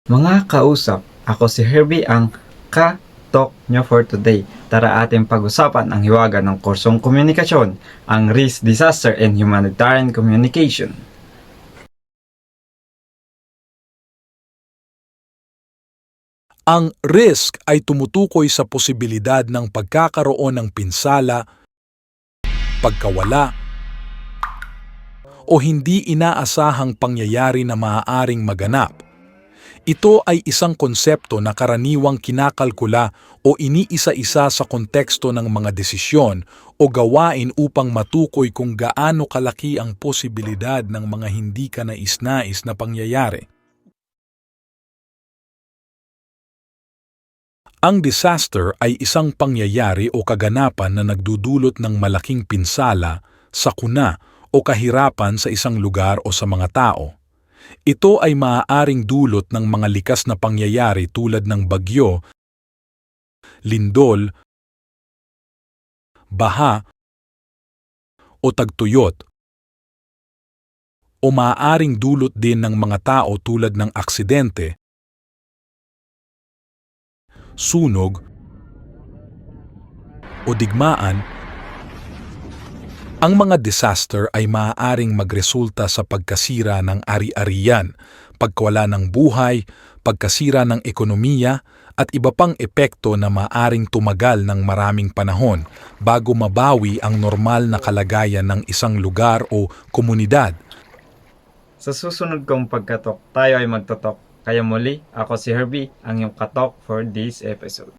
Mga kausap, ako si Herbie ang ka-talk nyo for today. Tara ating pag-usapan ang hiwaga ng kursong komunikasyon, ang Risk, Disaster, and Humanitarian Communication. Ang risk ay tumutukoy sa posibilidad ng pagkakaroon ng pinsala, pagkawala, o hindi inaasahang pangyayari na maaaring maganap. Ito ay isang konsepto na karaniwang kinakalkula o iniisa-isa sa konteksto ng mga desisyon o gawain upang matukoy kung gaano kalaki ang posibilidad ng mga hindi kanais-nais na pangyayari. Ang disaster ay isang pangyayari o kaganapan na nagdudulot ng malaking pinsala, sakuna o kahirapan sa isang lugar o sa mga tao. Ito ay maaaring dulot ng mga likas na pangyayari tulad ng bagyo, lindol, baha, o tagtuyot. O maaaring dulot din ng mga tao tulad ng aksidente, sunog, o digmaan. Ang mga disaster ay maaaring magresulta sa pagkasira ng ari-arian, pagkawala ng buhay, pagkasira ng ekonomiya, at iba pang epekto na maaaring tumagal ng maraming panahon bago mabawi ang normal na kalagayan ng isang lugar o komunidad. Sa susunod kong pagkatok, tayo ay magtotok. Kaya muli, ako si Herbie, ang iyong katok for this episode.